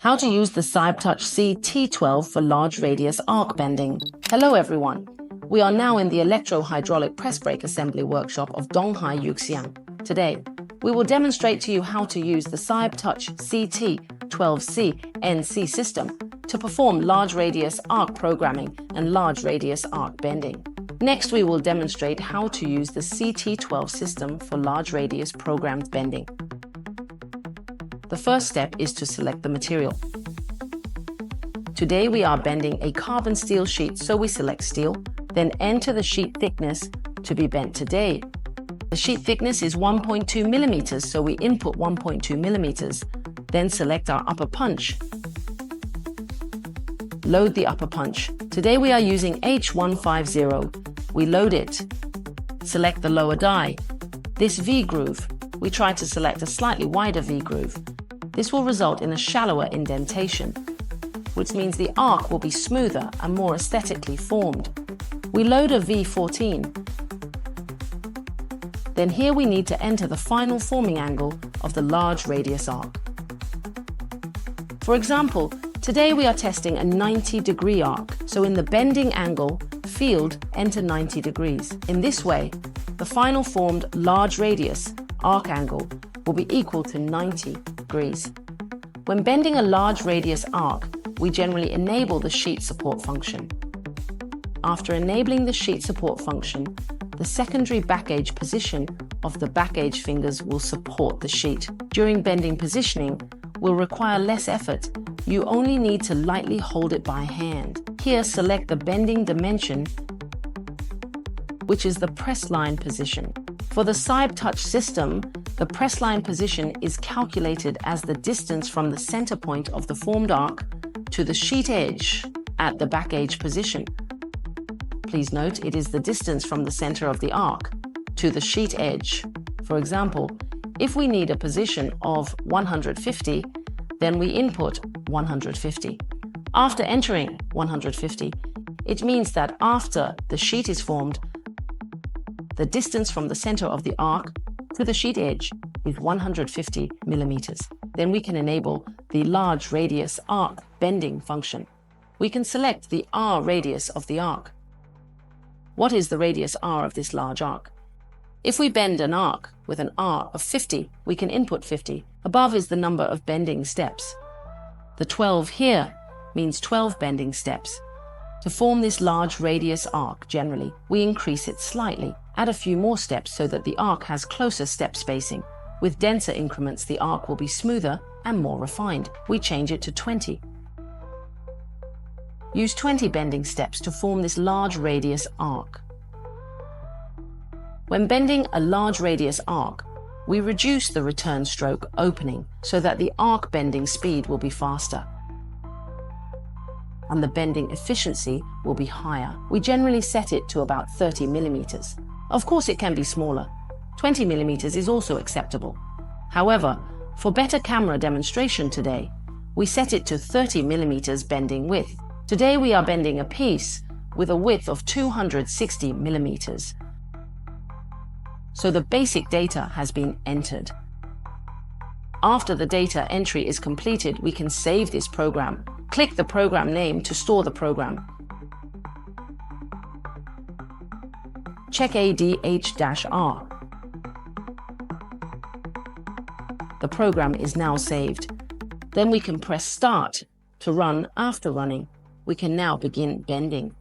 How to use the Cybtouch CT12 for large radius arc bending. Hello everyone. We are now in the electro-hydraulic press brake assembly workshop of Donghai Yuxiang. Today, we will demonstrate to you how to use the Cybtouch CT12C NC system to perform large radius arc programming and large radius arc bending. Next, we will demonstrate how to use the CT12 system for large radius programmed bending. The first step is to select the material. Today we are bending a carbon steel sheet, so we select steel, then enter the sheet thickness to be bent today. The sheet thickness is 1.2 millimeters, so we input 1.2 millimeters, then select our upper punch. Load the upper punch. Today we are using H150. We load it. Select the lower die. This V-groove, we try to select a slightly wider V-groove. This will result in a shallower indentation, which means the arc will be smoother and more aesthetically formed. We load a V14. Then here we need to enter the final forming angle of the large radius arc. For example, today we are testing a 90-degree arc, so in the bending angle field, enter 90 degrees. In this way, the final formed large radius arc angle will be equal to 90 degrees. When bending a large radius arc, we generally enable the sheet support function. After enabling the sheet support function, the secondary back edge position of the back edge fingers will support the sheet. During bending positioning will require less effort. You only need to lightly hold it by hand. Here, select the bending dimension, which is the press line position. For the Cybtouch system, the press line position is calculated as the distance from the center point of the formed arc to the sheet edge at the back edge position. Please note it is the distance from the center of the arc to the sheet edge. For example, if we need a position of 150, then we input 150. After entering 150, it means that after the sheet is formed, the distance from the center of the arc to the sheet edge is 150 millimeters. Then we can enable the large radius arc bending function. We can select the R radius of the arc. What is the radius R of this large arc? If we bend an arc with an R of 50, we can input 50. Above is the number of bending steps. The 12 here means 12 bending steps. To form this large radius arc, generally, we increase it slightly. Add a few more steps so that the arc has closer step spacing. With denser increments, the arc will be smoother and more refined. We change it to 20. Use 20 bending steps to form this large radius arc. When bending a large radius arc, we reduce the return stroke opening so that the arc bending speed will be faster and the bending efficiency will be higher. We generally set it to about 30 millimeters. Of course, it can be smaller. 20 millimeters is also acceptable. However, for better camera demonstration today, we set it to 30 millimeters bending width. Today we are bending a piece with a width of 260 millimeters. So the basic data has been entered. After the data entry is completed, we can save this program. Click the program name to store the program. Check ADH-R. The program is now saved. Then we can press Start to run. After running, we can now begin bending.